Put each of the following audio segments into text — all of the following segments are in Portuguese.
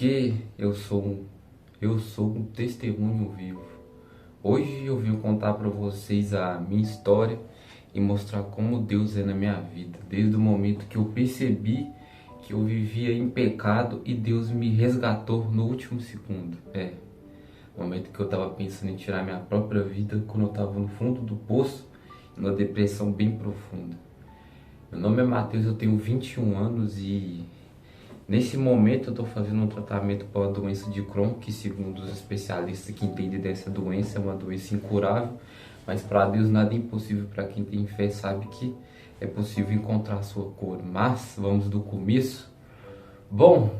porque eu sou um testemunho vivo. Hoje eu vim contar para vocês a minha história e mostrar como Deus é na minha vida, desde o momento que eu percebi que eu vivia em pecado e Deus me resgatou no último segundo. No momento que eu estava pensando em tirar minha própria vida, quando eu estava no fundo do poço, numa depressão bem profunda. Meu nome é Matheus, eu tenho 21 anos e nesse momento eu estou fazendo um tratamento para a doença de Crohn, que segundo os especialistas que entendem dessa doença é uma doença incurável, mas para Deus nada é impossível. Para quem tem fé sabe que é possível encontrar a sua cura. Mas vamos do começo. Bom,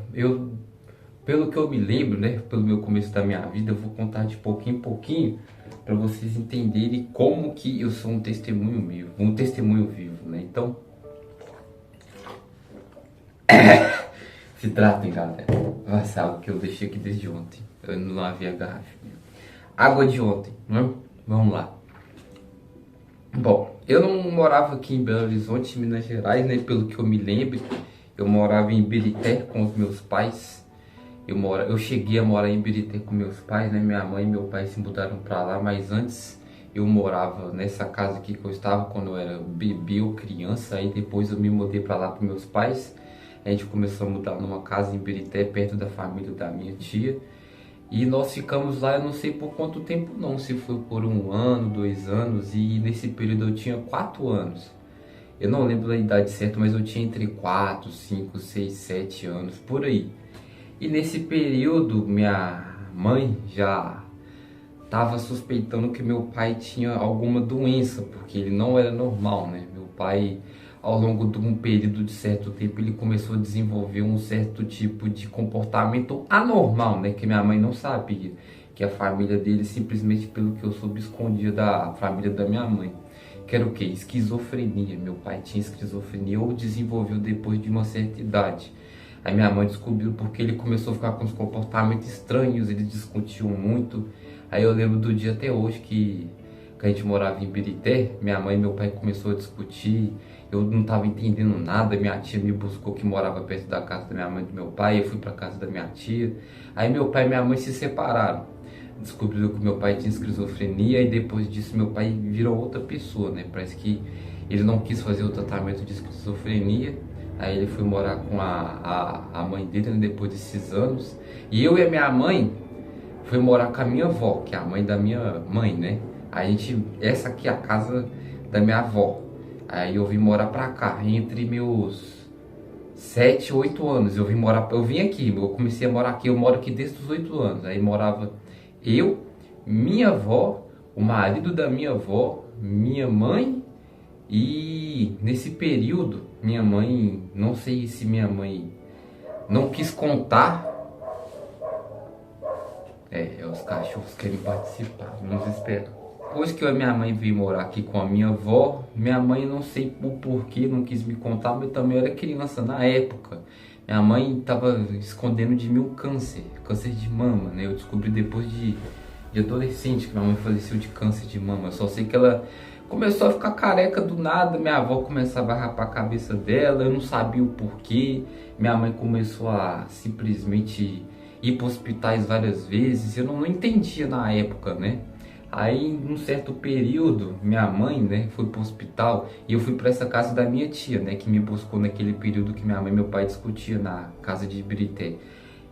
pelo que eu me lembro, pelo meu começo da minha vida, eu vou contar de pouquinho em pouquinho para vocês entenderem como que eu sou um testemunho vivo, Então, se tratem, galera. Nossa, algo que eu deixei aqui desde ontem. Eu não lavei a garrafa. Água de ontem, né? Vamos lá. Bom, eu não morava aqui em Belo Horizonte, Minas Gerais, Pelo que eu me lembro, eu morava em Ibirité com os meus pais. Eu cheguei a morar em Ibirité com meus pais, Minha mãe e meu pai se mudaram pra lá, mas antes eu morava nessa casa aqui que eu estava quando eu era bebê ou criança. Aí depois eu me mudei pra lá com meus pais. A gente começou a mudar numa casa em Ibirité, perto da família da minha tia. E nós ficamos lá, eu não sei por quanto tempo não, se foi por 1 ano, 2 anos, e nesse período eu tinha 4 anos. Eu não lembro da idade certa, mas eu tinha entre 4, 5, 6, 7 anos, por aí. E nesse período minha mãe já estava suspeitando que meu pai tinha alguma doença, porque ele não era normal, Meu pai, ao longo de um período de certo tempo, ele começou a desenvolver um certo tipo de comportamento anormal, Que minha mãe não sabia, que a família dele, simplesmente pelo que eu soube, escondia da família da minha mãe. Que era o quê? Esquizofrenia. Meu pai tinha esquizofrenia ou desenvolveu depois de uma certa idade. Aí minha mãe descobriu porque ele começou a ficar com uns comportamentos estranhos, eles discutiam muito. Aí eu lembro do dia até hoje que a gente morava em Ibirité, minha mãe e meu pai começou a discutir, eu não estava entendendo nada, minha tia me buscou, que morava perto da casa da minha mãe e do meu pai, eu fui para casa da minha tia. Aí meu pai e minha mãe se separaram, descobriram que meu pai tinha esquizofrenia e depois disso meu pai virou outra pessoa, Parece que ele não quis fazer o tratamento de esquizofrenia. Aí ele foi morar com a mãe dele, depois desses anos. E eu e a minha mãe foi morar com a minha avó, que é a mãe da minha mãe, essa aqui é a casa da minha avó. Aí eu vim morar pra cá, entre meus 7, 8 anos. Eu vim aqui, eu comecei a morar aqui, eu moro aqui desde os 8 anos. Aí morava eu, minha avó, o marido da minha avó, minha mãe. E nesse período, minha mãe, não sei se minha mãe não quis contar. Os cachorros querem participar, vamos esperar. Depois que eu e minha mãe vim morar aqui com a minha avó, minha mãe, não sei o porquê, não quis me contar, mas eu também era criança na época. Minha mãe estava escondendo de mim um câncer de mama, Eu descobri depois de adolescente que minha mãe faleceu de câncer de mama. Eu só sei que ela começou a ficar careca do nada, minha avó começava a rapar a cabeça dela, eu não sabia o porquê. Minha mãe começou a simplesmente ir para hospitais várias vezes, eu não entendia na época, Aí, num certo período, minha mãe, foi para o hospital e eu fui para essa casa da minha tia, que me buscou naquele período que minha mãe e meu pai discutiam na casa de Ibirité.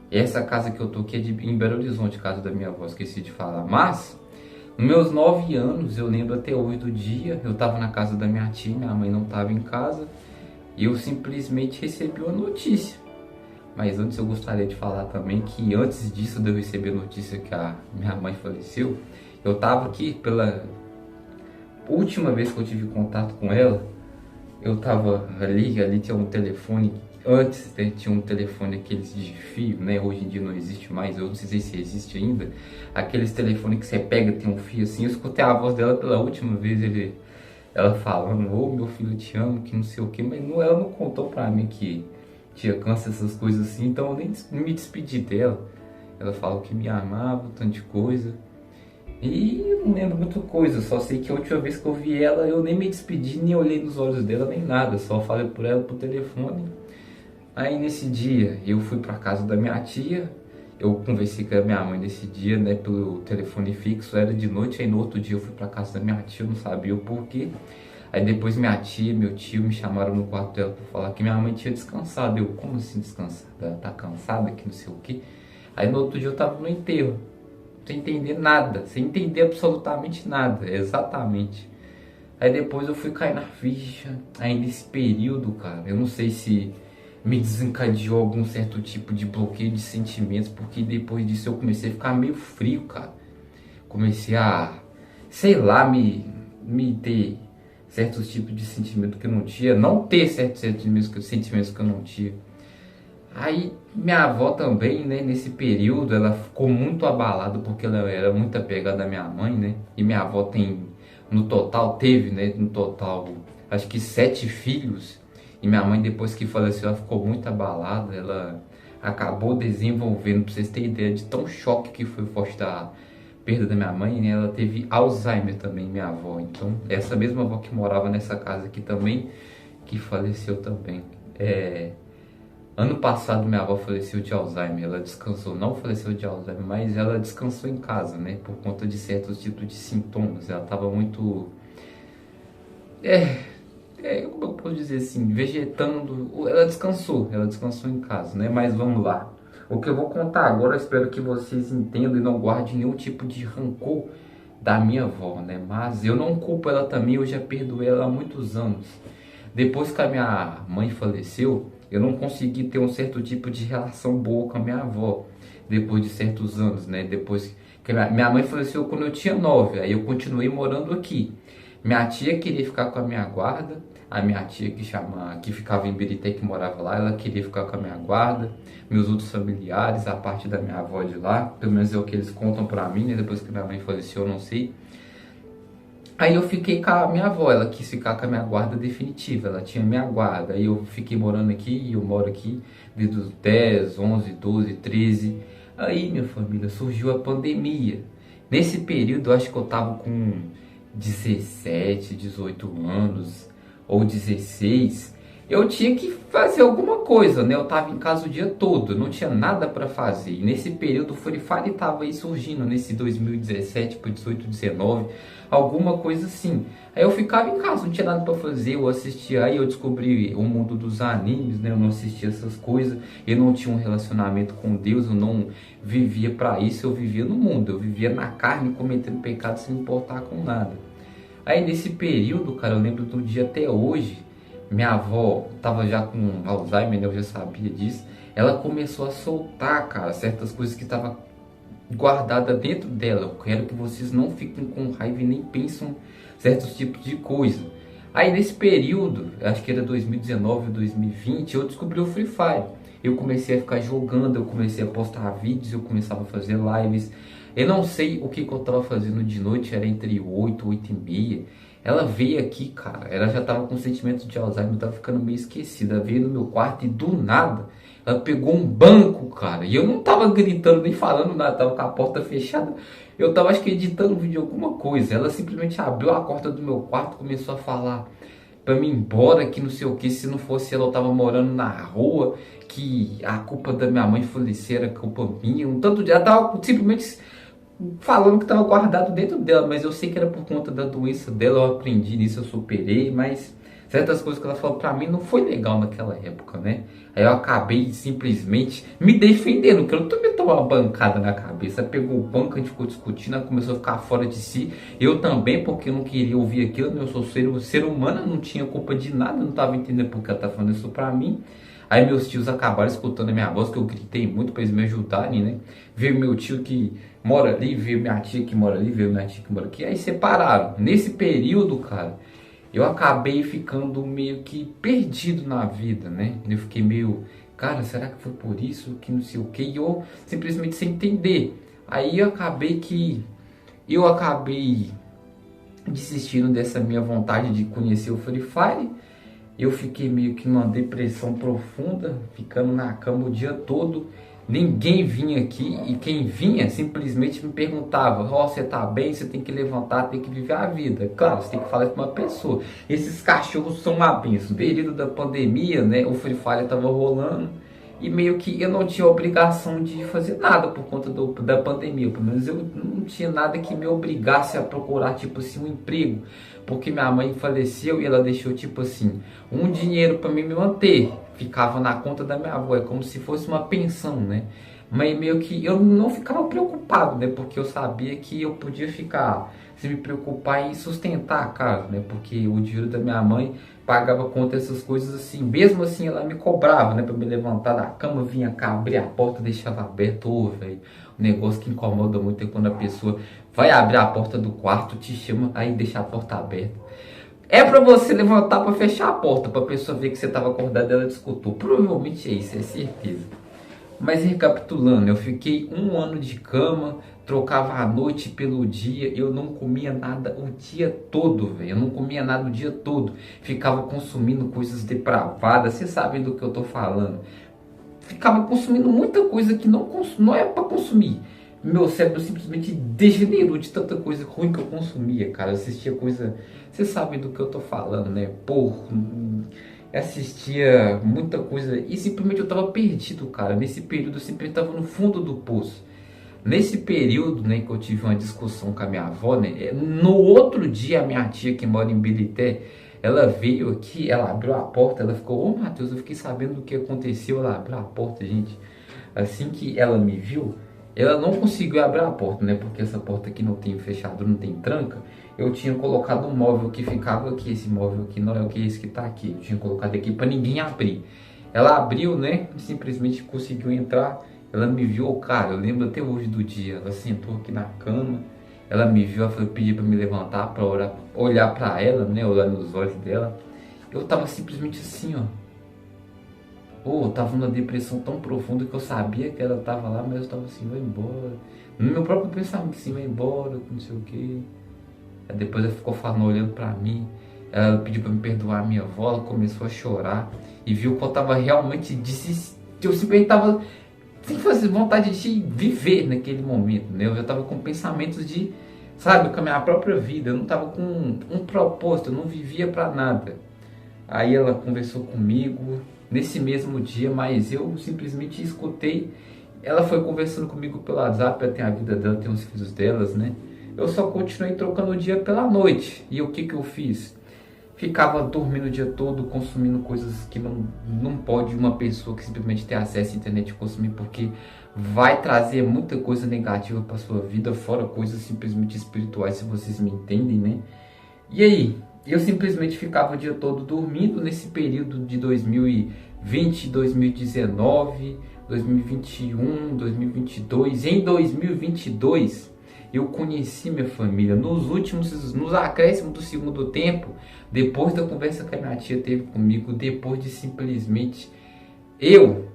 Essa casa que eu tô aqui é em Belo Horizonte, casa da minha avó, esqueci de falar. Mas, nos meus 9 anos, eu lembro até hoje do dia, eu estava na casa da minha tia, minha mãe não estava em casa, e eu simplesmente recebi uma notícia. Mas antes eu gostaria de falar também que antes disso, de eu receber a notícia que a minha mãe faleceu, eu estava aqui, pela última vez que eu tive contato com ela, eu estava ali tinha um telefone. Antes tinha um telefone aqueles de fio, Hoje em dia não existe mais, eu não sei se existe ainda. Aqueles telefones que você pega, tem um fio assim. Eu escutei a voz dela pela última vez, ela falando: ô meu filho, eu te amo, que não sei o que. Mas ela não contou pra mim que tinha câncer, essas coisas assim. Então eu nem me despedi dela. Ela falou que me amava, tanta coisa. E eu não lembro muita coisa, só sei que a última vez que eu vi ela, eu nem me despedi, nem olhei nos olhos dela, nem nada. Só falei por ela por telefone. Aí nesse dia eu fui pra casa da minha tia, eu conversei com a minha mãe nesse dia, né, pelo telefone fixo, era de noite, aí no outro dia eu fui pra casa da minha tia, eu não sabia o porquê. Aí depois minha tia, meu tio me chamaram no quarto dela pra falar que minha mãe tinha descansado. Eu, como assim descansada? Ela tá cansada, que não sei o quê. Aí no outro dia eu tava no enterro, sem entender nada, sem entender absolutamente nada, exatamente. Aí depois eu fui cair na ficha, aí nesse período, cara, eu não sei se me desencadeou algum certo tipo de bloqueio de sentimentos, porque depois disso eu comecei a ficar meio frio, cara. Comecei a, sei lá, me ter certos tipos de sentimento que eu não tinha, não ter certos sentimentos que eu não tinha. Aí minha avó também, né, nesse período, ela ficou muito abalada porque ela era muito apegada à minha mãe, né? E minha avó tem, no total, teve, né, no total, acho que 7 filhos. E minha mãe, depois que faleceu, ela ficou muito abalada. Ela acabou desenvolvendo, pra vocês terem ideia de tão choque que foi o forte da perda da minha mãe, né? Ela teve Alzheimer também, minha avó. Então, essa mesma avó que morava nessa casa aqui também, que faleceu também. Ano passado minha avó faleceu de Alzheimer, ela descansou, não faleceu de Alzheimer, mas ela descansou em casa, né, por conta de certos tipos de sintomas. Ela estava muito, como eu posso dizer assim, vegetando. Ela descansou em casa, né, mas vamos lá. O que eu vou contar agora, eu espero que vocês entendam e não guardem nenhum tipo de rancor da minha avó, né, mas eu não culpo ela também, eu já perdoei ela há muitos anos. Depois que a minha mãe faleceu, eu não consegui ter um certo tipo de relação boa com a minha avó. Depois de certos anos, né? Depois que minha mãe faleceu quando eu tinha 9, aí eu continuei morando aqui. Minha tia queria ficar com a minha guarda. A minha tia que ficava em Birité, que morava lá, ela queria ficar com a minha guarda. Meus outros familiares, a parte da minha avó de lá, pelo menos é o que eles contam pra mim, né? Depois que minha mãe faleceu, eu não sei. Aí eu fiquei com a minha avó, ela quis ficar com a minha guarda definitiva, ela tinha minha guarda. Aí eu fiquei morando aqui, eu moro aqui desde os 10, 11, 12, 13. Aí, minha família, surgiu a pandemia. Nesse período, eu acho que eu tava com 17, 18 anos, ou 16. Eu tinha que fazer alguma coisa, né? Eu tava em casa o dia todo, não tinha nada para fazer. E nesse período o Free Fire tava aí surgindo, nesse 2017 para 18, 19, alguma coisa assim. Aí eu ficava em casa, não tinha nada para fazer, eu assistia, aí eu descobri o mundo dos animes, né? Eu não assistia essas coisas, eu não tinha um relacionamento com Deus, eu não vivia para isso, eu vivia no mundo, eu vivia na carne, cometendo pecado sem me importar com nada. Aí nesse período, cara, eu lembro do dia até hoje. Minha avó tava já com Alzheimer, né? Eu já sabia disso. Ela começou a soltar, cara, certas coisas que estavam guardadas dentro dela. Eu quero que vocês não fiquem com raiva e nem pensam certos tipos de coisa. Aí nesse período, acho que era 2019 ou 2020, eu descobri o Free Fire. Eu comecei a ficar jogando, eu comecei a postar vídeos, eu começava a fazer lives. Eu não sei o que eu tava fazendo de noite, era entre 8 e 8 e meia. Ela veio aqui, cara, ela já tava com sentimento de Alzheimer, tava ficando meio esquecida. Ela veio no meu quarto e do nada, ela pegou um banco, cara. E eu não tava gritando nem falando nada, tava com a porta fechada. Eu tava, acho que editando um vídeo, alguma coisa. Ela simplesmente abriu a porta do meu quarto, começou a falar pra mim ir embora, que não sei o que. Se não fosse ela, eu tava morando na rua, que a culpa da minha mãe falecer era culpa minha. Um tanto de... Ela tava simplesmente falando que estava guardado dentro dela, mas eu sei que era por conta da doença dela, eu aprendi nisso, eu superei, mas certas coisas que ela falou pra mim não foi legal naquela época, né? Aí eu acabei simplesmente me defendendo, que eu também tomei uma bancada na cabeça. Ela pegou o banco, a gente ficou discutindo, ela começou a ficar fora de si. Eu também, porque eu não queria ouvir aquilo, né? Eu sou ser humano, não tinha culpa de nada, não tava entendendo porque ela tá falando isso pra mim. Aí meus tios acabaram escutando a minha voz, que eu gritei muito para eles me ajudarem, né? Veio meu tio que mora ali, veio minha tia que mora ali, veio minha tia que mora aqui. Aí separaram. Nesse período, cara, eu acabei ficando meio que perdido na vida, né? Eu fiquei meio, cara, será que foi por isso? Que não sei o que. E eu simplesmente sem entender. Aí eu acabei desistindo dessa minha vontade de conhecer o Free Fire. Eu fiquei meio que numa depressão profunda, ficando na cama o dia todo. Ninguém vinha aqui e quem vinha simplesmente me perguntava: ó, você tá bem? Você tem que levantar, tem que viver a vida. Claro, você tem que falar isso pra uma pessoa. Esses cachorros são uma benção. No período da pandemia, né, o Free Fire tava rolando e meio que eu não tinha obrigação de fazer nada por conta da pandemia. Pelo menos eu não tinha nada que me obrigasse a procurar, tipo assim, um emprego, porque minha mãe faleceu e ela deixou, tipo assim, um dinheiro para mim me manter, ficava na conta da minha avó, é como se fosse uma pensão, né? Mas meio que eu não ficava preocupado, né? Porque eu sabia que eu podia ficar, se me preocupar em sustentar a casa, né? Porque o dinheiro da minha mãe pagava conta essas coisas assim. Mesmo assim, ela me cobrava, né? Pra me levantar da cama, vinha cá, abrir a porta, deixava aberto. Ô, velho, um negócio que incomoda muito é quando a pessoa vai abrir a porta do quarto, te chama, aí deixa a porta aberta. É pra você levantar pra fechar a porta, pra pessoa ver que você tava acordado e ela te escutou. Provavelmente é isso, é certeza. Mas recapitulando, eu fiquei um ano de cama, trocava a noite pelo dia, eu não comia nada o dia todo, velho. Eu não comia nada o dia todo. Ficava consumindo coisas depravadas, vocês sabem do que eu tô falando. Ficava consumindo muita coisa que não é para consumir. Meu cérebro simplesmente degenerou de tanta coisa ruim que eu consumia, cara. Eu assistia coisa. Vocês sabem do que eu tô falando, né? Porra. Assistia muita coisa e simplesmente eu tava perdido, cara. Nesse período eu simplesmente tava no fundo do poço. Nesse período, né, que eu tive uma discussão com a minha avó, né, no outro dia a minha tia que mora em Birité, ela veio aqui, ela abriu a porta, ela ficou, ô Matheus, eu fiquei sabendo do que aconteceu, ela abriu a porta, gente. Assim que ela me viu, ela não conseguiu abrir a porta, né, porque essa porta aqui não tem fechadura, não tem tranca. Eu tinha colocado um móvel que ficava aqui, esse móvel aqui não é o que esse que tá aqui, eu tinha colocado aqui para ninguém abrir. Ela abriu, né, simplesmente conseguiu entrar. Ela me viu, cara, eu lembro até hoje do dia. Ela sentou aqui na cama, ela me viu, ela pediu para me levantar para olhar para ela, né, olhar nos olhos dela. Eu tava simplesmente assim, ó. Eu tava numa depressão tão profunda que eu sabia que ela tava lá, mas eu tava assim, vai embora. No meu próprio pensamento, assim, vai embora, não sei o que. Aí depois ela ficou falando, olhando para mim. Ela pediu para me perdoar a minha avó, ela começou a chorar e viu que eu tava realmente desistendo. Eu simplesmente tava sem fazer vontade de viver naquele momento, né? Eu já tava com pensamentos de, sabe, com a minha própria vida. Eu não tava com um propósito, eu não vivia para nada. Aí ela conversou comigo nesse mesmo dia, mas eu simplesmente escutei. Ela foi conversando comigo pelo WhatsApp, ela tem a vida dela, tem os filhos delas, né? Eu só continuei trocando o dia pela noite. E o que que eu fiz? Ficava dormindo o dia todo, consumindo coisas que não pode uma pessoa que simplesmente tem acesso à internet consumir, porque vai trazer muita coisa negativa para sua vida, fora coisas simplesmente espirituais, se vocês me entendem, né? E aí, eu simplesmente ficava o dia todo dormindo nesse período de 2020, 2019, 2021, 2022. Em 2022, eu conheci minha família nos acréscimos do segundo tempo, depois da conversa que a minha tia teve comigo, depois de simplesmente eu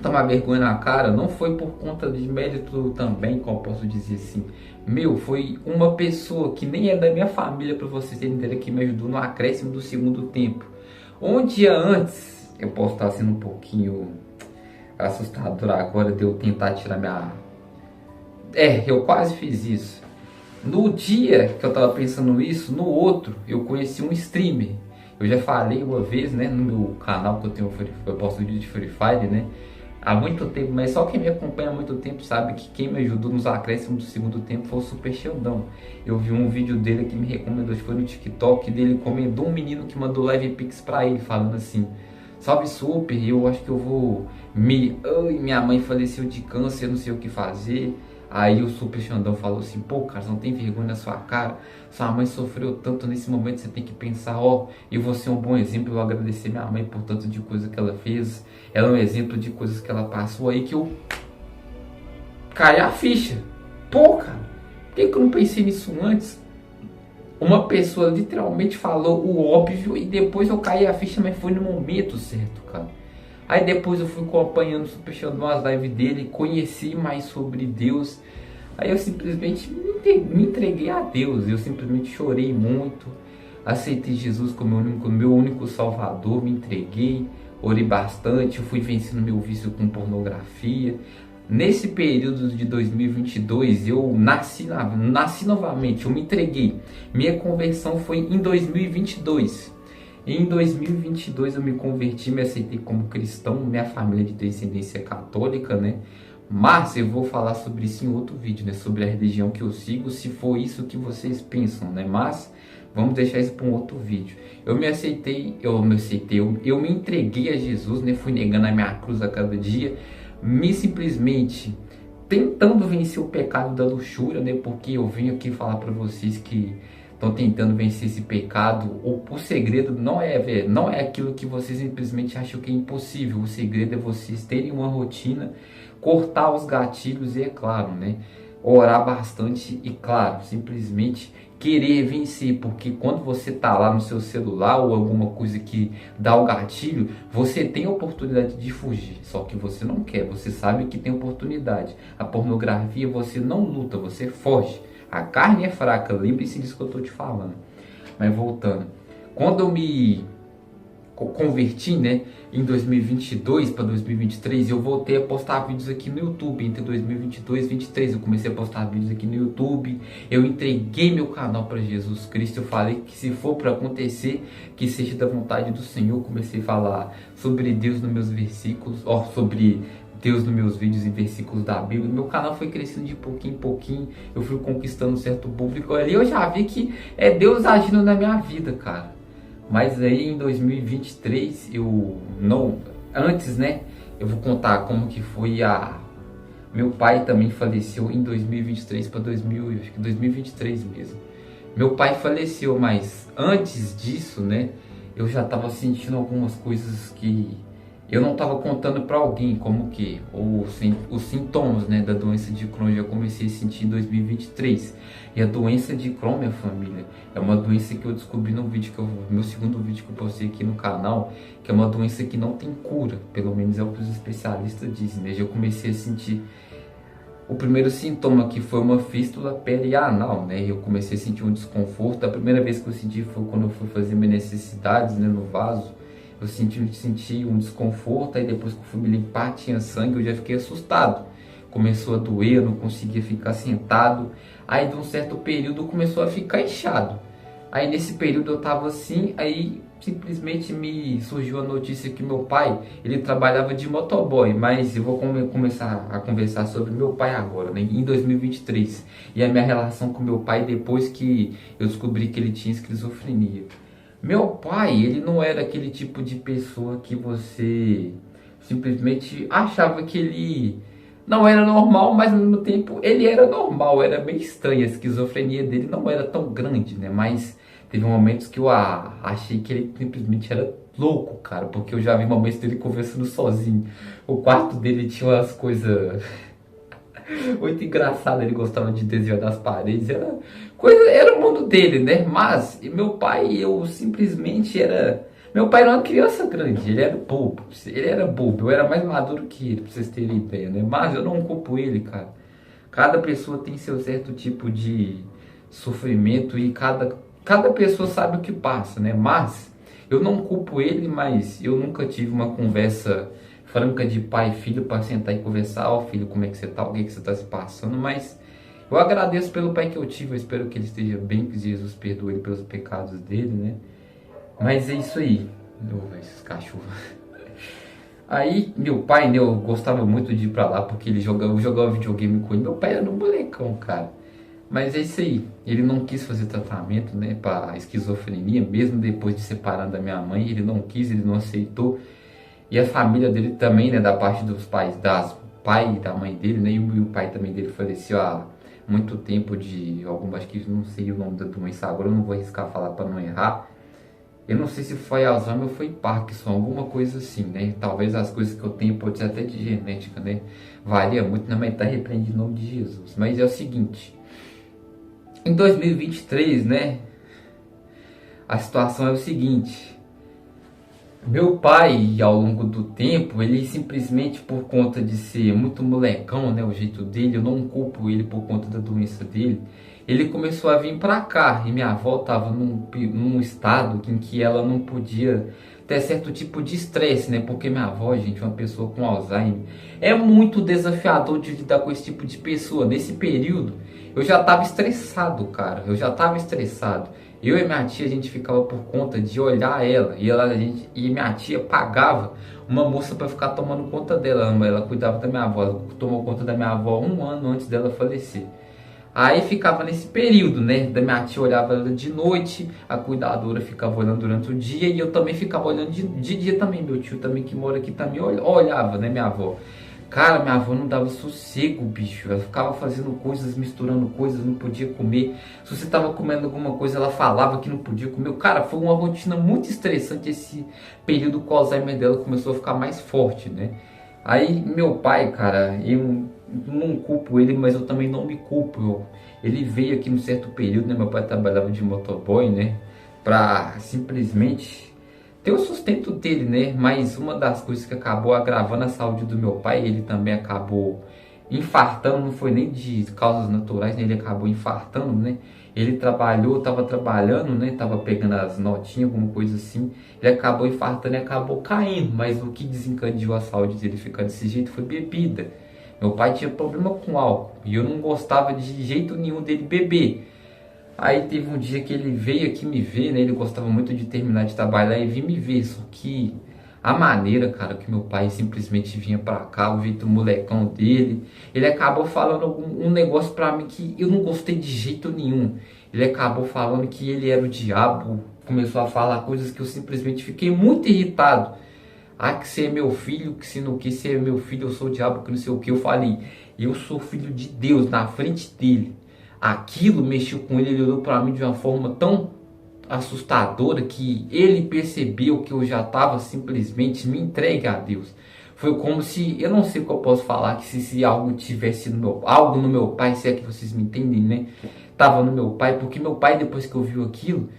tomar vergonha na cara. Não foi por conta de mérito também, como eu posso dizer assim. Foi uma pessoa que nem é da minha família, para vocês terem ideia, que me ajudou no acréscimo do segundo tempo. Um dia antes, eu posso estar sendo um pouquinho assustador agora de eu tentar tirar minha... eu quase fiz isso. No dia que eu tava pensando isso, no outro, eu conheci um streamer. Eu já falei uma vez, né, no meu canal que eu tenho, eu posto vídeo de Free Fire, né, há muito tempo, mas só quem me acompanha há muito tempo sabe que quem me ajudou nos acréscimos do segundo tempo foi o Super Sheldão. Eu vi um vídeo dele que me recomendou, acho que foi no TikTok, dele comentou um menino que mandou live pix pra ele, falando assim: salve Super, eu acho que eu vou minha mãe faleceu de câncer, não sei o que fazer. Aí o Super Xandão falou assim: pô, cara, você não tem vergonha na sua cara, sua mãe sofreu tanto, nesse momento você tem que pensar, ó, eu vou ser um bom exemplo, eu vou agradecer minha mãe por tanto de coisa que ela fez. Ela é um exemplo de coisas que ela passou. Aí que eu caí a ficha. Pô, cara, por que eu não pensei nisso antes? Uma pessoa literalmente falou o óbvio e depois eu caí a ficha, mas foi no momento certo, cara. Aí depois eu fui acompanhando o Super Xandão, as lives dele, conheci mais sobre Deus. Aí eu simplesmente me entreguei a Deus. Eu simplesmente chorei muito, aceitei Jesus como meu único salvador, me entreguei, orei bastante, eu fui vencendo meu vício com pornografia. Nesse período de 2022 eu nasci novamente, eu me entreguei. Minha conversão foi em 2022. Em 2022 eu me converti, me aceitei como cristão, minha família é de descendência católica, né? Mas eu vou falar sobre isso em outro vídeo, né? Sobre a religião que eu sigo, se for isso que vocês pensam, né? Mas vamos deixar isso para um outro vídeo. Eu me entreguei a Jesus, né? Fui negando a minha cruz a cada dia, me simplesmente tentando vencer o pecado da luxúria, né? Porque eu venho aqui falar para vocês que estão tentando vencer esse pecado. O segredo não é aquilo que vocês simplesmente acham que é impossível. O segredo é vocês terem uma rotina, cortar os gatilhos e, é claro, né, orar bastante e, claro, simplesmente querer vencer, porque quando você tá lá no seu celular ou alguma coisa que dá o gatilho, você tem a oportunidade de fugir, só que você não quer, você sabe que tem oportunidade. A pornografia, você não luta, você foge. A carne é fraca, lembre-se disso que eu tô te falando. Mas voltando, quando eu me converti, né, em 2022 para 2023, eu voltei a postar vídeos aqui no YouTube. Entre 2022 e 2023 eu comecei a postar vídeos aqui no YouTube. Eu entreguei meu canal para Jesus Cristo. Eu falei que se for para acontecer, que seja da vontade do Senhor. Eu comecei a falar sobre Deus nos meus versículos, sobre Deus nos meus vídeos e versículos da Bíblia. Meu canal foi crescendo de pouquinho em pouquinho. Eu fui conquistando um certo público ali. Eu já vi que é Deus agindo na minha vida, cara. Mas aí em 2023 antes, né, eu vou contar como que foi meu pai também faleceu em 2023 para 2023 mesmo. Meu pai faleceu, mas antes disso, né, eu já estava sentindo algumas coisas que eu não estava contando para alguém, como que os sintomas, né, da doença de Crohn eu já comecei a sentir em 2023. E a doença de Crohn, minha família, é uma doença que eu descobri no vídeo meu segundo vídeo que eu postei aqui no canal, que é uma doença que não tem cura, pelo menos é o que os especialistas dizem, né? Já comecei a sentir o primeiro sintoma, que foi uma fístula perianal, né? Eu comecei a sentir um desconforto. A primeira vez que eu senti foi quando eu fui fazer minhas necessidades, né, no vaso. Eu senti um desconforto, aí depois que eu fui me limpar, tinha sangue, eu já fiquei assustado. Começou a doer, eu não conseguia ficar sentado. Aí de um certo período começou a ficar inchado. Aí nesse período eu tava assim, aí simplesmente me surgiu a notícia que meu pai, ele trabalhava de motoboy, mas eu vou começar a conversar sobre meu pai agora, né, em 2023. E a minha relação com meu pai depois que eu descobri que ele tinha esquizofrenia. Meu pai, ele não era aquele tipo de pessoa que você simplesmente achava que ele não era normal, mas ao mesmo tempo ele era normal, era meio estranho. A esquizofrenia dele não era tão grande, né? Mas teve momentos que eu achei que ele simplesmente era louco, cara, porque eu já vi momentos dele conversando sozinho. O quarto dele tinha umas coisas muito engraçado, ele gostava de desenhar nas paredes, era o mundo dele, né? Mas meu pai, meu pai era uma criança grande, ele era bobo, eu era mais maduro que ele, pra vocês terem ideia, né? Mas eu não culpo ele, cara. Cada pessoa tem seu certo tipo de sofrimento e cada pessoa sabe o que passa, né? Mas eu não culpo ele, mas eu nunca tive uma conversa franca de pai e filho para sentar e conversar. Ó, filho, como é que você tá? O que você tá se passando? Mas eu agradeço pelo pai que eu tive. Eu espero que ele esteja bem, que Jesus perdoe ele pelos pecados dele, né? Mas é isso aí. Esses cachorros. Aí, meu pai, né, eu gostava muito de ir pra lá porque eu jogava videogame com ele. Meu pai era um molecão, cara. Mas é isso aí. Ele não quis fazer tratamento, né, pra esquizofrenia, mesmo depois de separar da minha mãe. Ele não quis, ele não aceitou. E a família dele também, né, da parte dos pais, pai e da mãe dele, né, e o pai também dele faleceu há muito tempo acho que não sei o nome da doença agora, eu não vou arriscar falar para não errar. Eu não sei se foi Alzheimer ou foi Parkinson, alguma coisa assim, né, talvez as coisas que eu tenho pode ser até de genética, né, varia muito, né, mas tá repreendido em nome de Jesus. Mas é o seguinte, em 2023, né, a situação é o seguinte. Meu pai, ao longo do tempo, ele simplesmente por conta de ser muito molecão, né, o jeito dele, eu não culpo ele por conta da doença dele, ele começou a vir pra cá e minha avó estava num estado em que ela não podia ter certo tipo de estresse, né, porque minha avó, gente, é uma pessoa com Alzheimer, é muito desafiador de lidar com esse tipo de pessoa. Nesse período, eu já estava estressado, cara, Eu e minha tia, a gente ficava por conta de olhar ela. E minha tia pagava uma moça para ficar tomando conta dela. Ela cuidava da minha avó. Ela tomou conta da minha avó um ano antes dela falecer. Aí ficava nesse período, né? Da minha tia olhava ela de noite, a cuidadora ficava olhando durante o dia e eu também ficava olhando de dia também. Meu tio também que mora aqui também olhava, né? Minha avó. Cara, minha avó não dava sossego, bicho. Ela ficava fazendo coisas, misturando coisas, não podia comer. Se você tava comendo alguma coisa, ela falava que não podia comer. Cara, foi uma rotina muito estressante esse período que o Alzheimer dela começou a ficar mais forte, né? Aí meu pai, cara, eu não culpo ele, mas eu também não me culpo. Ele veio aqui num certo período, né? Meu pai trabalhava de motoboy, né? Pra simplesmente ter o sustento dele, né? Mas uma das coisas que acabou agravando a saúde do meu pai, ele também acabou infartando, não foi nem de causas naturais, né? Ele acabou infartando, né? Ele trabalhou, tava trabalhando, né? Tava pegando as notinhas, alguma coisa assim. Ele acabou infartando e acabou caindo, mas o que desencadeou a saúde dele ficar desse jeito foi bebida. Meu pai tinha problema com álcool e eu não gostava de jeito nenhum dele beber. Aí teve um dia que ele veio aqui me ver, né? Ele gostava muito de terminar de trabalhar e vir me ver. Só que a maneira, cara, que meu pai simplesmente vinha pra cá, o jeito molecão dele, ele acabou falando um negócio pra mim que eu não gostei de jeito nenhum. Ele acabou falando que ele era o diabo, começou a falar coisas que eu simplesmente fiquei muito irritado. Ah, que você é meu filho, que se não que você é meu filho, eu sou o diabo, que não sei o que. Eu falei, eu sou filho de Deus na frente dele. Aquilo mexeu com ele, ele olhou para mim de uma forma tão assustadora que ele percebeu que eu já estava simplesmente me entregue a Deus. Foi como se, eu não sei o que eu posso falar, que se algo tivesse no meu, algo no meu pai, se é que vocês me entendem, né? Tava no meu pai, porque meu pai, depois que ouviu aquilo,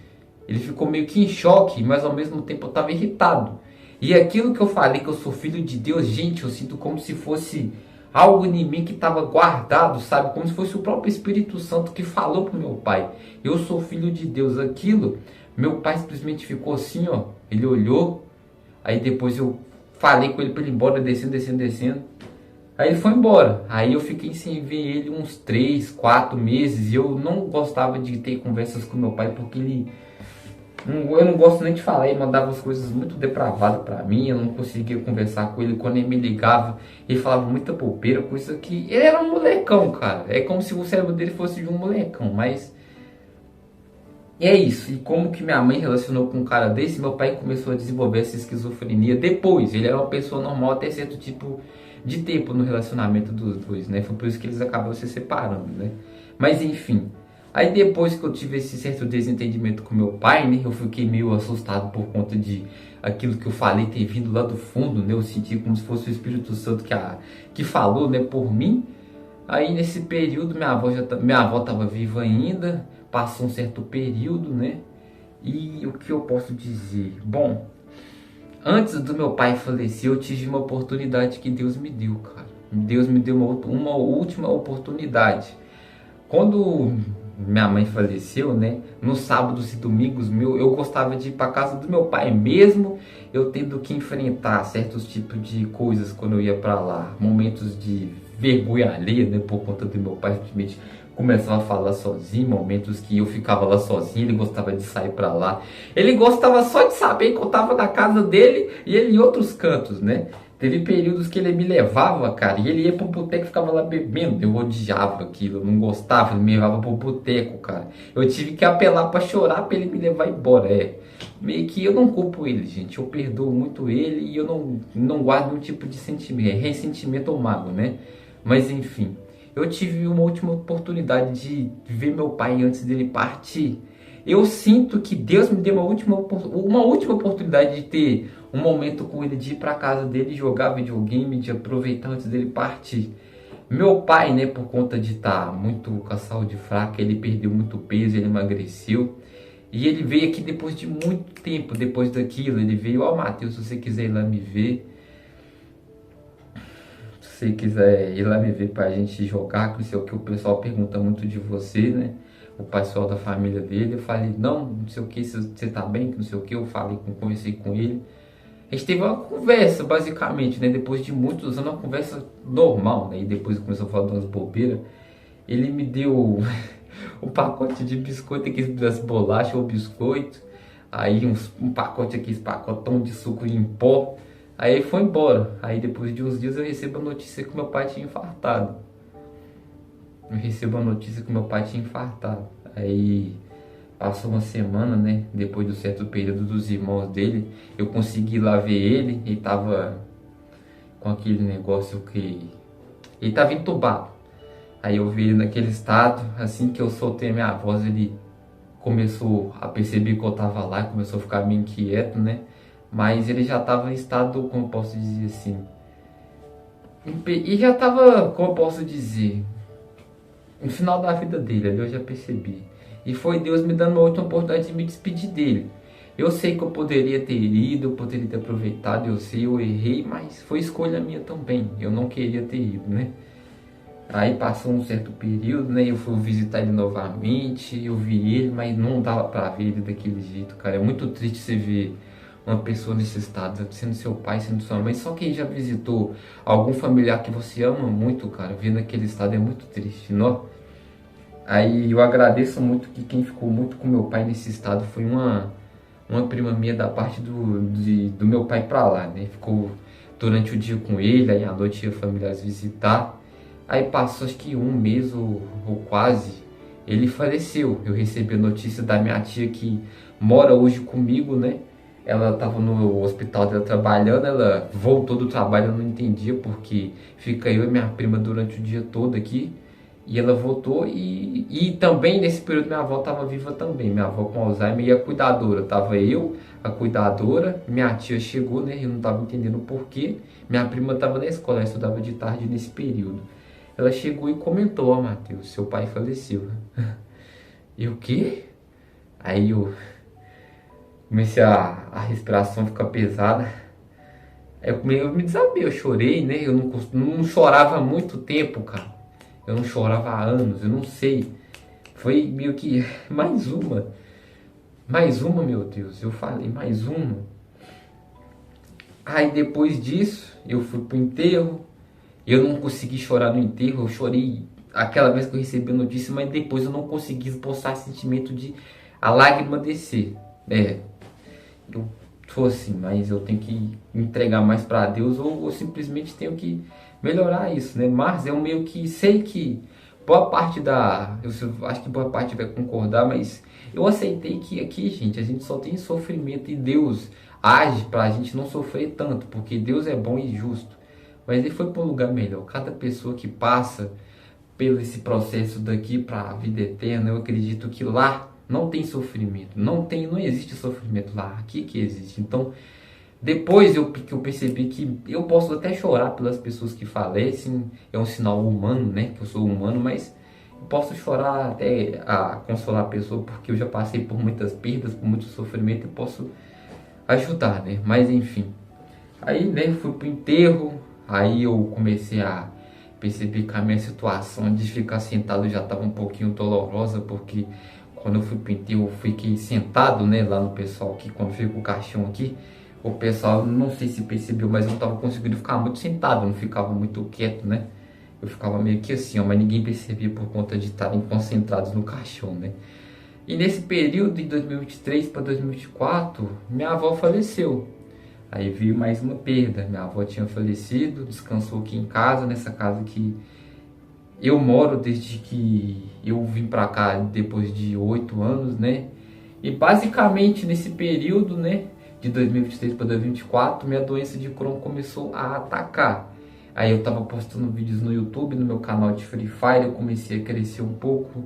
ele ficou meio que em choque, mas ao mesmo tempo eu estava irritado. E aquilo que eu falei, que eu sou filho de Deus, gente, eu sinto como se fosse algo em mim que estava guardado, sabe? Como se fosse o próprio Espírito Santo que falou para o meu pai. Eu sou filho de Deus. Aquilo, meu pai simplesmente ficou assim, ó. Ele olhou, aí depois eu falei com ele para ele ir embora, descendo, descendo, descendo. Aí ele foi embora. Aí eu fiquei sem ver ele uns 3, 4 meses. E eu não gostava de ter conversas com meu pai, porque eu não gosto nem de falar, ele mandava as coisas muito depravadas pra mim, eu não conseguia conversar com ele. Quando ele me ligava, ele falava muita bobeira, coisa que... Ele era um molecão, cara. É como se o cérebro dele fosse de um molecão, mas... E é isso. E como que minha mãe relacionou com um cara desse, meu pai começou a desenvolver essa esquizofrenia depois. Ele era uma pessoa normal até certo tipo de tempo no relacionamento dos dois, né? Foi por isso que eles acabaram se separando, né? Mas enfim... Aí depois que eu tive esse certo desentendimento com meu pai, né, eu fiquei meio assustado por conta de aquilo que eu falei ter vindo lá do fundo, né, eu senti como se fosse o Espírito Santo que falou, né, por mim. Aí nesse período minha avó estava viva ainda, passou um certo período, né, e o que eu posso dizer? Bom, antes do meu pai falecer, eu tive uma oportunidade que Deus me deu, cara. Deus me deu uma última oportunidade. Quando minha mãe faleceu, né? Nos sábados e domingos eu gostava de ir para casa do meu pai, mesmo eu tendo que enfrentar certos tipos de coisas quando eu ia para lá, momentos de vergonha alheia, né? Por conta do meu pai simplesmente começava a falar sozinho, momentos que eu ficava lá sozinho, ele gostava de sair para lá, ele gostava só de saber que eu estava na casa dele e ele em outros cantos, né? Teve períodos que ele me levava, cara, e ele ia pro boteco e ficava lá bebendo. Eu odiava aquilo, eu não gostava, ele me levava pro boteco, cara. Eu tive que apelar pra chorar pra ele me levar embora, Meio que eu não culpo ele, gente. Eu perdoo muito ele e eu não guardo nenhum tipo de sentimento, ressentimento ou mágoa, né? Mas enfim, eu tive uma última oportunidade de ver meu pai antes dele partir. Eu sinto que Deus me deu uma última oportunidade de ter um momento com ele, de ir para casa dele, jogar videogame, de aproveitar antes dele partir. Meu pai, né, por conta de estar muito com a saúde fraca, ele perdeu muito peso, ele emagreceu. E ele veio aqui depois de muito tempo, depois daquilo, ele veio, ó, Matheus, se você quiser ir lá me ver, se você quiser ir lá me ver pra gente jogar, que não sei o que, o pessoal pergunta muito de você, né? O pessoal da família dele. Eu falei, não sei o que, se você tá bem, que não sei o que, eu conversei com ele. A gente teve uma conversa, basicamente, né? Depois de muitos anos, uma conversa normal, né? E depois começou a falar de umas bobeiras. Ele me deu um pacote de biscoito, aqui das bolachas ou biscoito. Aí um pacote aqui, esse pacotão de suco em pó. Aí ele foi embora. Aí depois de uns dias eu recebo a notícia que meu pai tinha infartado. Eu recebo a notícia que meu pai tinha infartado. Aí passou uma semana, né? Depois do certo período dos irmãos dele, eu consegui ir lá ver ele. Ele tava com aquele negócio que... Ele tava entubado. Aí eu vi ele naquele estado. Assim que eu soltei a minha voz, ele começou a perceber que eu tava lá. Começou a ficar meio inquieto, né? Mas ele já tava em estado, como eu posso dizer assim... E já tava, como eu posso dizer... No final da vida dele, ali eu já percebi. E foi Deus me dando uma outra oportunidade de me despedir dele. Eu sei que eu poderia ter ido, eu poderia ter aproveitado, eu sei, eu errei, mas foi escolha minha também. Eu não queria ter ido, né? Aí passou um certo período, né? Eu fui visitar ele novamente, eu vi ele, mas não dava pra ver ele daquele jeito, cara. É muito triste você ver uma pessoa nesse estado, sendo seu pai, sendo sua mãe. Só quem já visitou algum familiar que você ama muito, cara, ver naquele estado é muito triste, não? Aí eu agradeço muito que quem ficou muito com meu pai nesse estado foi uma prima minha da parte do meu pai pra lá, né? Ficou durante o dia com ele, aí à noite ia familiares visitar. Aí passou acho que um mês ou quase, ele faleceu. Eu recebi a notícia da minha tia que mora hoje comigo, né? Ela estava no hospital dela trabalhando, ela voltou do trabalho, eu não entendia porque fica eu e minha prima durante o dia todo aqui. E ela voltou e também nesse período minha avó estava viva também, minha avó com Alzheimer e a cuidadora. Tava eu, a cuidadora, minha tia chegou, né? Eu não estava entendendo o porquê. Minha prima estava na escola, ela estudava de tarde nesse período. Ela chegou e comentou: ó, Matheus, seu pai faleceu. E o quê? Aí eu comecei a respiração ficar pesada. Aí eu me desabei, eu chorei, né? Eu não chorava há muito tempo, cara. Eu não chorava há anos, eu não sei. Foi meio que mais uma. Mais uma, meu Deus. Eu falei, mais uma. Aí depois disso, eu fui pro enterro. Eu não consegui chorar no enterro. Eu chorei aquela vez que eu recebi a notícia, mas depois eu não consegui esboçar sentimento de a lágrima descer. Eu sou assim, mas eu tenho que entregar mais para Deus ou simplesmente tenho que melhorar isso, né? Mas eu meio que sei que boa parte eu acho que boa parte vai concordar, mas eu aceitei que aqui, gente, a gente só tem sofrimento e Deus age para a gente não sofrer tanto, porque Deus é bom e justo. Mas ele foi para um lugar melhor. Cada pessoa que passa pelo esse processo daqui para a vida eterna, eu acredito que lá não tem sofrimento, não existe sofrimento lá, aqui que existe. Então, depois que eu percebi que eu posso até chorar pelas pessoas que falecem, é um sinal humano, né, que eu sou humano, mas eu posso chorar até a consolar a pessoa, porque eu já passei por muitas perdas, por muito sofrimento, e posso ajudar, né, mas enfim. Aí, né, fui pro enterro, aí eu comecei a perceber que a minha situação de ficar sentado já estava um pouquinho dolorosa, porque quando eu fui pro enterro, eu fiquei sentado, né, lá no pessoal aqui, quando fica o caixão aqui, o pessoal, não sei se percebeu, mas eu não tava conseguindo ficar muito sentado, eu não ficava muito quieto, né, eu ficava meio que assim, ó, mas ninguém percebia por conta de estarem concentrados no caixão, né. E nesse período de 2023 para 2024, minha avó faleceu. Aí veio mais uma perda. Minha avó tinha falecido, descansou aqui em casa, nessa casa que eu moro desde que eu vim pra cá depois de 8 anos, né? E basicamente nesse período, né, de 2023 para 2024, minha doença de Crohn começou a atacar. Aí eu tava postando vídeos no YouTube, no meu canal de Free Fire, eu comecei a crescer um pouco,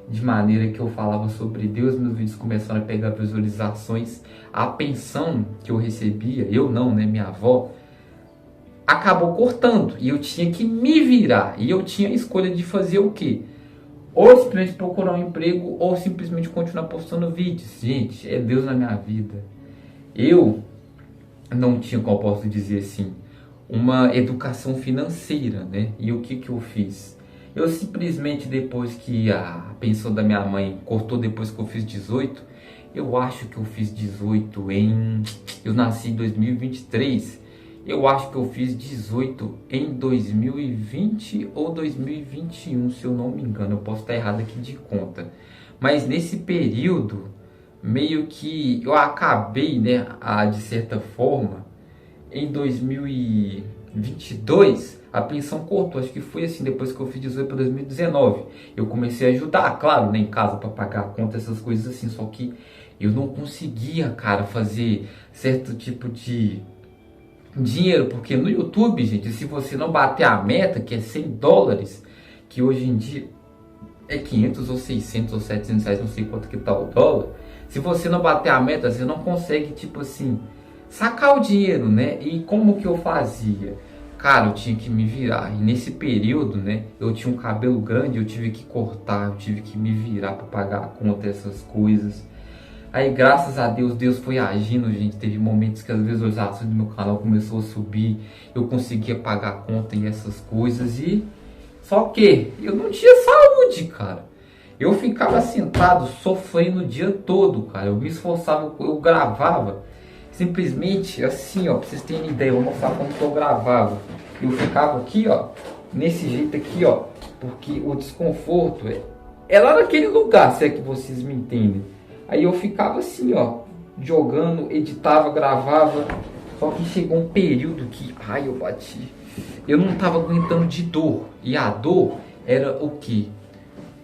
de maneira que eu falava sobre Deus, meus vídeos começaram a pegar visualizações. A pensão que eu recebia, eu não, né, minha avó, acabou cortando. E eu tinha que me virar. E eu tinha a escolha de fazer o quê? Ou simplesmente procurar um emprego, ou simplesmente continuar postando vídeos. Gente, é Deus na minha vida. Eu não tinha, como eu posso dizer assim, uma educação financeira, né? E o que que eu fiz? Eu simplesmente, depois que a pensão da minha mãe cortou, depois que eu fiz 18, eu acho que eu fiz 18 eu nasci em 2023, Eu acho que eu fiz 18 em 2020 ou 2021, se eu não me engano. Eu posso estar errado aqui de conta. Mas nesse período, meio que eu acabei, né, de certa forma, em 2022, a pensão cortou. Acho que foi assim, depois que eu fiz 18 para 2019. Eu comecei a ajudar, claro, né, em casa para pagar a conta, essas coisas assim. Só que eu não conseguia, cara, fazer certo tipo de dinheiro, porque no YouTube, gente, se você não bater a meta, que é US$ 100, que hoje em dia é 500 ou 600 ou 700 reais, não sei quanto que tá o dólar. Se você não bater a meta, você não consegue, tipo assim, sacar o dinheiro, né? E como que eu fazia? Cara, eu tinha que me virar. E nesse período, né, eu tinha um cabelo grande, eu tive que cortar, eu tive que me virar para pagar a conta, essas coisas. Aí, graças a Deus, Deus foi agindo, gente. Teve momentos que as visualizações do meu canal começou a subir, eu conseguia pagar a conta e essas coisas. E só que eu não tinha saúde, cara. Eu ficava sentado sofrendo o dia todo, cara. Eu me esforçava, eu gravava simplesmente assim, ó, pra vocês terem ideia. Eu vou mostrar como que eu gravava. Eu ficava aqui, ó, nesse jeito aqui, ó, porque o desconforto é lá naquele lugar, se é que vocês me entendem. Aí eu ficava assim, ó, jogando, editava, gravava. Só que chegou um período que, ai, eu bati. Eu não tava aguentando de dor. E a dor era o quê?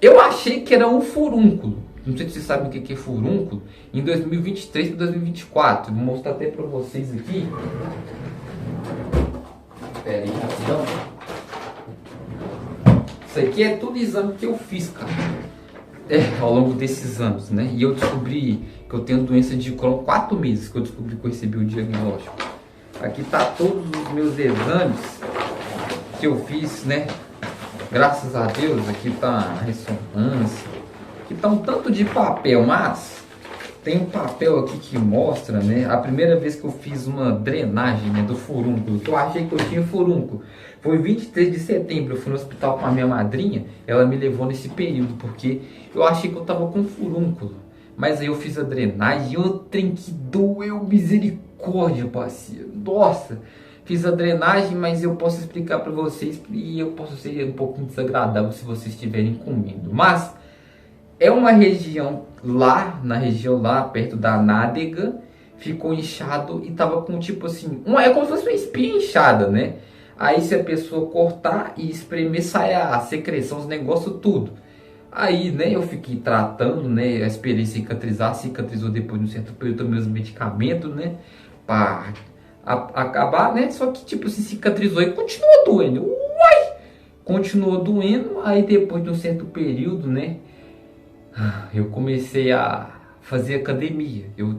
Eu achei que era um furúnculo. Não sei se vocês sabem o que é furúnculo. Em 2023 para 2024. Vou mostrar até para vocês aqui. Espera aí, rapidão. Isso aqui é tudo exame que eu fiz, cara. Ao longo desses anos, né? E eu descobri que eu tenho doença de Crohn 4 meses que eu descobri que eu recebi o diagnóstico. Aqui tá todos os meus exames que eu fiz, né? Graças a Deus, aqui tá a ressonância. Aqui tá um tanto de papel, mas tem um papel aqui que mostra, né? A primeira vez que eu fiz uma drenagem, né, do furúnculo, que eu achei que eu tinha furúnculo. Foi 23 de setembro, eu fui no hospital com a minha madrinha, ela me levou nesse período, porque eu achei que eu tava com furúnculo. Mas aí eu fiz a drenagem e o trem que doeu, misericórdia, parceiro. Nossa, fiz a drenagem, mas eu posso explicar para vocês e eu posso ser um pouquinho desagradável se vocês estiverem comendo. Mas é uma região lá, na região lá, perto da nádega, ficou inchado e tava com tipo assim, é como se fosse uma espinha inchada, né? Aí se a pessoa cortar e espremer, sai a secreção, os negócios tudo. Aí, né, eu fiquei tratando, né, eu esperei cicatrizar, cicatrizou depois de um certo período, tomei os medicamentos, né, pra acabar, né, só que tipo, se cicatrizou e continuou doendo. Uai! Continuou doendo, aí depois de um certo período, né, eu comecei a fazer academia. Eu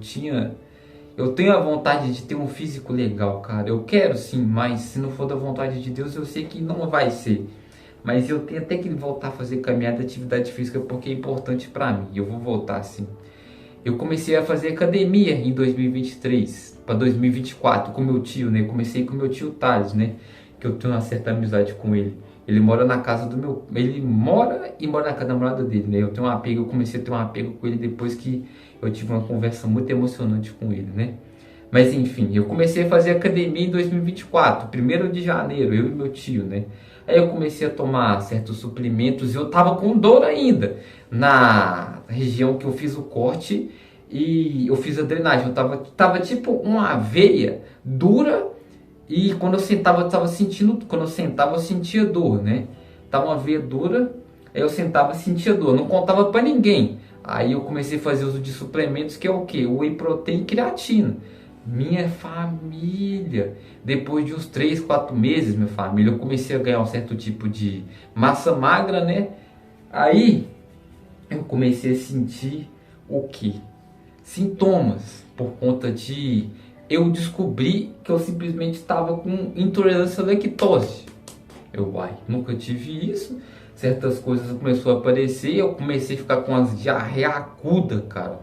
tenho a vontade de ter um físico legal, cara. Eu quero sim, mas se não for da vontade de Deus, eu sei que não vai ser. Mas eu tenho até que voltar a fazer caminhada, atividade física, porque é importante pra mim. Eu vou voltar sim. Eu comecei a fazer academia em 2023 para 2024 com meu tio, né? Eu comecei com meu tio Thales, né? Que eu tenho uma certa amizade com ele. Ele mora na casa do meu... Ele mora e mora na casa da namorada dele, né? Eu tenho um apego, eu comecei a ter um apego com ele depois que eu tive uma conversa muito emocionante com ele, né? Mas enfim, eu comecei a fazer academia em 2024, 1º de janeiro, eu e meu tio, né? Aí eu comecei a tomar certos suplementos e eu tava com dor ainda na região que eu fiz o corte e eu fiz a drenagem. Eu tava tipo uma veia dura. E quando eu sentava, eu tava sentindo, quando eu sentava, eu sentia dor, né? Tava uma veia dura, aí eu sentava e sentia dor, não contava pra ninguém. Aí eu comecei a fazer uso de suplementos, que é o quê? Whey protein e creatina. Minha família, depois de uns 3, 4 meses, minha família, eu comecei a ganhar um certo tipo de massa magra, né? Aí eu comecei a sentir o quê? Sintomas, por conta de... Eu descobri que eu simplesmente estava com intolerância à lactose. Nunca tive isso. Certas coisas começaram a aparecer, eu comecei a ficar com as diarreia aguda, cara.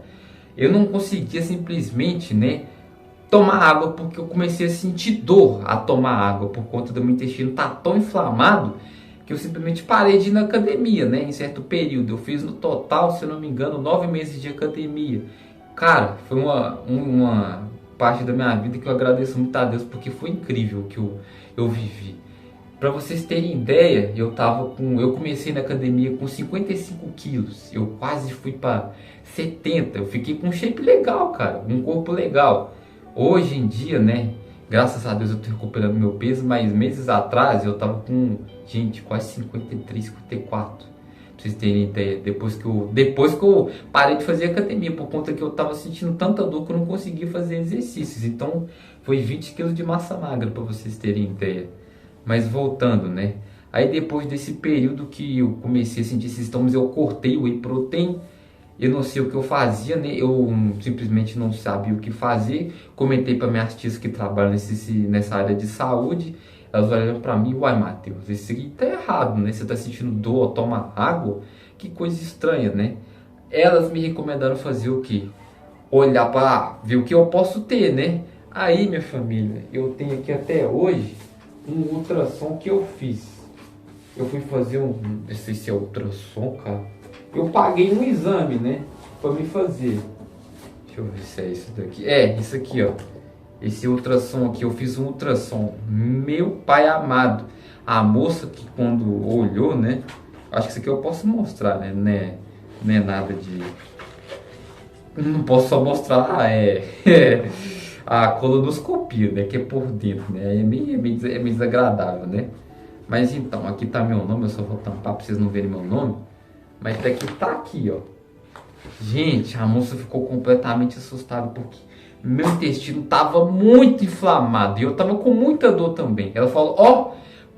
Eu não conseguia simplesmente, né, tomar água, porque eu comecei a sentir dor a tomar água, por conta do meu intestino tá tão inflamado, que eu simplesmente parei de ir na academia, né, em certo período. Eu fiz no total, se eu não me engano, 9 meses de academia. Cara, foi parte da minha vida que eu agradeço muito a Deus, porque foi incrível o que eu vivi. Para vocês terem ideia, eu comecei na academia com 55 quilos, eu quase fui para 70, eu fiquei com um shape legal, cara, um corpo legal. Hoje em dia, né, graças a Deus eu tô recuperando meu peso, mas meses atrás eu tava com, gente, quase 53, 54. Pra vocês terem ideia, depois que eu parei de fazer academia, por conta que eu tava sentindo tanta dor que eu não conseguia fazer exercícios. Então, foi 20 quilos de massa magra, para vocês terem ideia. Mas voltando, né? Aí depois desse período que eu comecei a sentir esses sintomas, eu cortei o whey protein. Eu não sei o que eu fazia, né? Eu simplesmente não sabia o que fazer. Comentei para minhas tias que trabalham nessa área de saúde. Elas olharam para mim, uai, Matheus, isso aqui tá errado, né? Você tá sentindo dor, toma água? Que coisa estranha, né? Elas me recomendaram fazer o quê? Olhar para ver o que eu posso ter, né? Aí, minha família, eu tenho aqui até hoje um ultrassom que eu fiz. Eu fui fazer não sei se é ultrassom, cara. Eu paguei um exame, né? Pra me fazer. Deixa eu ver se é isso daqui. É, isso aqui, ó. Esse ultrassom aqui, eu fiz um ultrassom. Meu pai amado. A moça que quando olhou, né? Acho que isso aqui eu posso mostrar, né? Não é nada de... Não posso só mostrar, a colonoscopia, né? Que é por dentro, né? É meio desagradável, né? Mas então, aqui tá meu nome, eu só vou tampar pra vocês não verem meu nome. Mas daqui tá aqui, ó. Gente, a moça ficou completamente assustada porque meu intestino tava muito inflamado e eu tava com muita dor também. Ela falou, ó,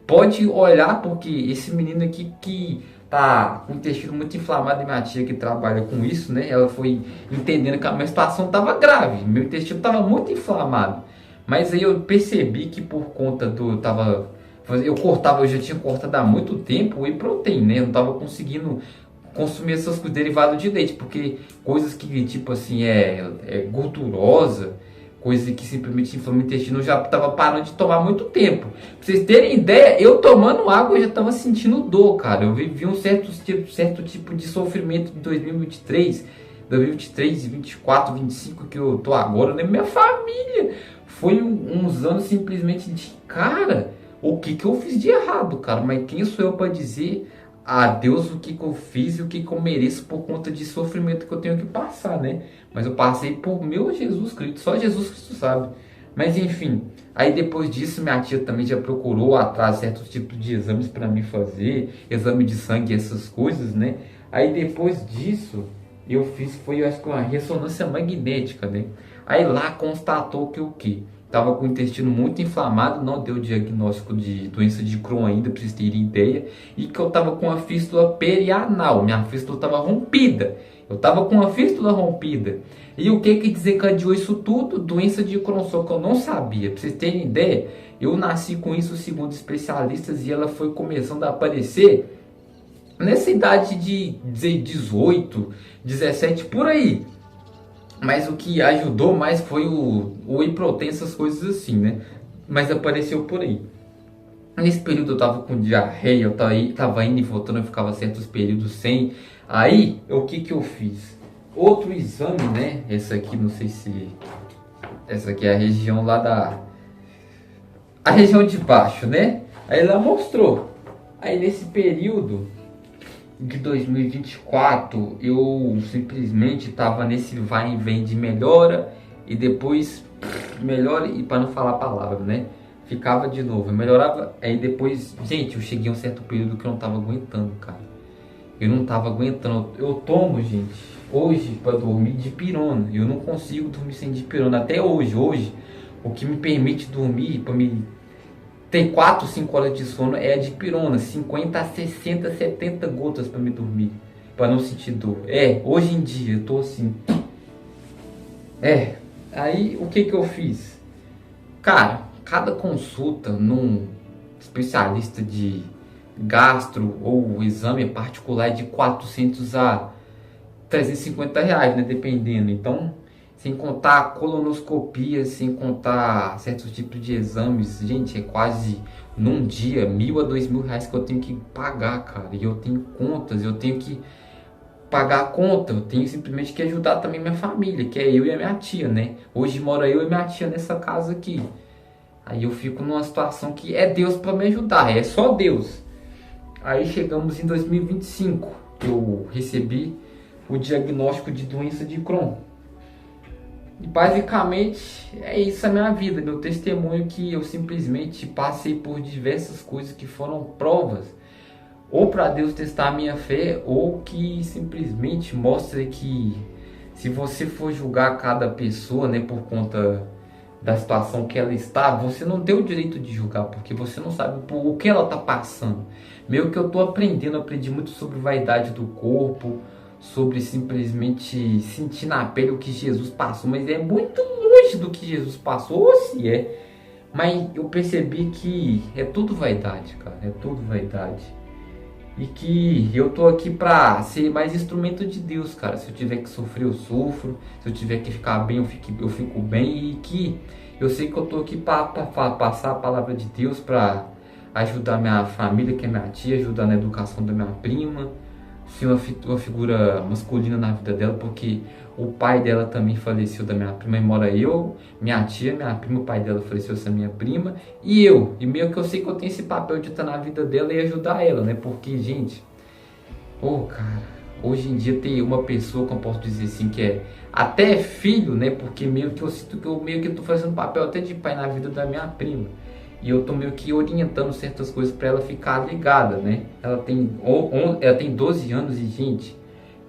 pode olhar porque esse menino aqui que tá com o intestino muito inflamado, e minha tia que trabalha com isso, né? Ela foi entendendo que a minha situação tava grave, meu intestino tava muito inflamado. Mas aí eu percebi que por conta eu já tinha cortado há muito tempo o whey protein, né? Eu não tava conseguindo consumir essas coisas derivadas de leite, porque coisas que tipo assim é gordurosa, coisa que simplesmente inflama o intestino, eu já tava parando de tomar há muito tempo. Pra vocês terem ideia, eu tomando água eu já tava sentindo dor, cara. Eu vivi um certo tipo de sofrimento em 2023, 24, 25 que eu tô agora, né? Minha família foi uns anos simplesmente de cara, o que eu fiz de errado, cara? Mas quem sou eu para dizer a Deus o que eu fiz e o que eu mereço por conta de sofrimento que eu tenho que passar, né? Mas eu passei por meu Jesus Cristo, só Jesus Cristo sabe. Mas enfim, aí depois disso minha tia também já procurou atrás certos tipos de exames para me fazer, exame de sangue, essas coisas, né? Aí depois disso eu acho que uma ressonância magnética, né? Aí lá constatou que o quê? Tava com o intestino muito inflamado, não deu diagnóstico de doença de Crohn ainda, para vocês terem ideia, e que eu tava com a fístula perianal, minha fístula tava rompida, eu tava com a fístula rompida. E o que desencadeou isso tudo? Doença de Crohn, só que eu não sabia. Para vocês terem ideia, eu nasci com isso segundo especialistas e ela foi começando a aparecer nessa idade de 18, 17, por aí. Mas o que ajudou mais foi o whey protein, essas coisas assim, né? Mas apareceu por aí. Nesse período eu tava com diarreia, eu tava indo e voltando, eu ficava certos períodos sem. Aí, o que eu fiz? Outro exame, né? Essa aqui, não sei se... Essa aqui é a região lá a região de baixo, né? Aí ela mostrou. Aí nesse período de 2024 eu simplesmente tava nesse vai e vem de melhora e depois melhora, e para não falar a palavra, né? Ficava de novo, melhorava, aí depois, gente, eu cheguei a um certo período que eu não tava aguentando, cara. Eu não tava aguentando. Eu tomo, gente, hoje para dormir dipirona. Eu não consigo dormir sem dipirona até hoje. Hoje, o que me permite dormir para me ter 4, 5 horas de sono é a dipirona, 50, 60, 70 gotas para me dormir, para não sentir dor. Hoje em dia eu tô assim. Aí o que eu fiz? Cara, cada consulta num especialista de gastro ou exame particular é de 400 a 350 reais, né? Dependendo. Então, sem contar a colonoscopia, sem contar certos tipos de exames, gente, é quase num dia 1.000 a 2.000 reais que eu tenho que pagar, cara. E eu tenho contas, eu tenho que pagar a conta, eu tenho simplesmente que ajudar também minha família, que é eu e a minha tia, né? Hoje mora eu e minha tia nessa casa aqui. Aí eu fico numa situação que é Deus para me ajudar, é só Deus. Aí chegamos em 2025, eu recebi o diagnóstico de doença de Crohn. E basicamente é isso a minha vida, meu testemunho, que eu simplesmente passei por diversas coisas que foram provas, ou para Deus testar a minha fé, ou que simplesmente mostra que se você for julgar cada pessoa, né, por conta da situação que ela está, você não tem o direito de julgar, porque você não sabe por o que ela está passando. Meio que eu estou aprendendo, aprendi muito sobre vaidade do corpo, sobre simplesmente sentir na pele o que Jesus passou, mas é muito longe do que Jesus passou, ou se é. Mas eu percebi que é tudo vaidade, cara, é tudo vaidade. E que eu tô aqui pra ser mais instrumento de Deus, cara. Se eu tiver que sofrer, eu sofro. Se eu tiver que ficar bem, eu fico bem. E que eu sei que eu tô aqui pra passar a palavra de Deus, pra ajudar minha família, que é minha tia, ajudar na educação da minha prima, ser uma figura masculina na vida dela, porque o pai dela também faleceu da minha prima, e mora eu, minha tia, minha prima, o pai dela faleceu, essa minha prima, e eu. E meio que eu sei que eu tenho esse papel de estar na vida dela e ajudar ela, né? Porque, gente, cara, hoje em dia tem uma pessoa que eu posso dizer assim, que é até filho, né? Porque meio que eu sinto que eu meio que tô fazendo papel até de pai na vida da minha prima. E eu tô meio que orientando certas coisas para ela ficar ligada, né? Ela tem 12 anos e, gente,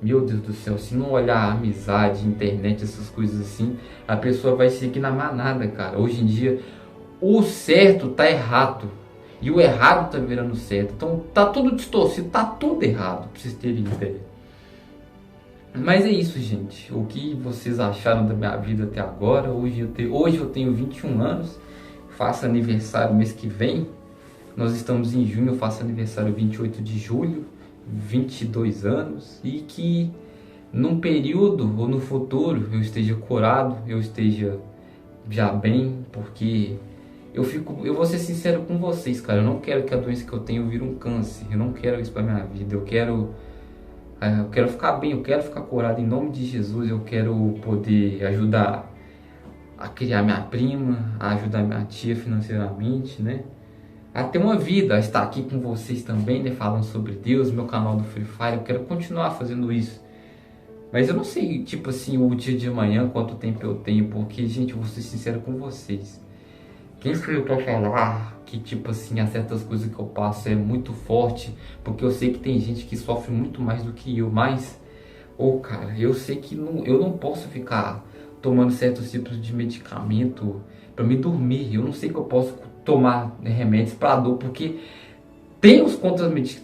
meu Deus do céu, se não olhar amizade, internet, essas coisas assim, a pessoa vai seguir na manada, cara. Hoje em dia, o certo tá errado e o errado tá virando certo. Então tá tudo distorcido, tá tudo errado, pra vocês terem ideia. Mas é isso, gente. O que vocês acharam da minha vida até agora? Hoje eu tenho 21 anos. Faço aniversário mês que vem. Nós estamos em junho, eu faço aniversário 28 de julho, 22 anos. E que num período ou no futuro eu esteja curado, eu esteja já bem, porque eu vou ser sincero com vocês, cara. Eu não quero que a doença que eu tenho vire um câncer. Eu não quero isso pra minha vida. Eu quero ficar bem, eu quero ficar curado em nome de Jesus. Eu quero poder ajudar a criar minha prima, a ajudar minha tia financeiramente, né? A ter uma vida, a estar aqui com vocês também, né? Falando sobre Deus, meu canal do Free Fire. Eu quero continuar fazendo isso. Mas eu não sei, tipo assim, o dia de amanhã, quanto tempo eu tenho, porque, gente, eu vou ser sincero com vocês. Quem sou eu pra falar que, tipo assim, há certas coisas que eu passo é muito forte, porque eu sei que tem gente que sofre muito mais do que eu, mas, cara, eu sei que eu não posso ficar tomando certos tipos de medicamento para me dormir. Eu não sei que eu posso tomar, né, remédios para dor, porque tem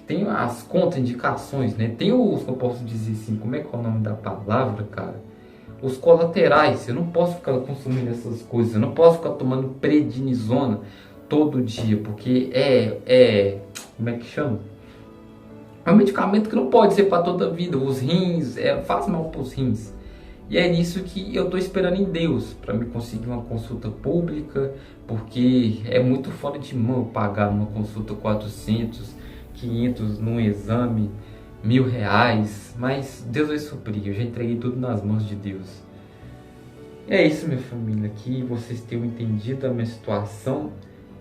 tem as contraindicações, né? Tem os que eu posso dizer assim, como é que é o nome da palavra, cara? Os colaterais. Eu não posso ficar consumindo essas coisas, eu não posso ficar tomando prednisona todo dia, porque como é que chama? É um medicamento que não pode ser para toda a vida. Os rins, faz mal para os rins. E é nisso que eu estou esperando em Deus, para me conseguir uma consulta pública, porque é muito fora de mão eu pagar uma consulta 400, 500 num exame, R$ 1.000, mas Deus vai suprir, eu já entreguei tudo nas mãos de Deus. É isso, minha família, que vocês tenham entendido a minha situação,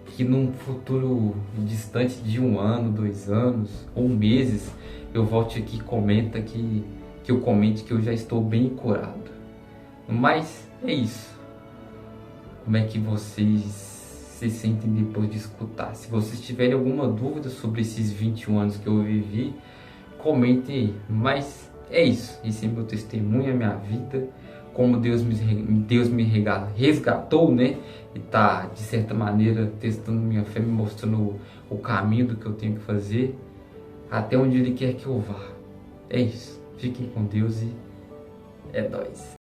que num futuro distante de 1 ano, 2 anos ou meses, eu volte aqui e que eu comente que eu já estou bem curado. Mas é isso. Como é que vocês se sentem depois de escutar? Se vocês tiverem alguma dúvida sobre esses 21 anos que eu vivi, comentem aí. Mas é isso. Esse é meu testemunho, a minha vida. Como Deus me resgatou, né? E tá, de certa maneira, testando minha fé, me mostrando o caminho do que eu tenho que fazer, até onde Ele quer que eu vá. É isso. Fiquem com Deus e é nóis.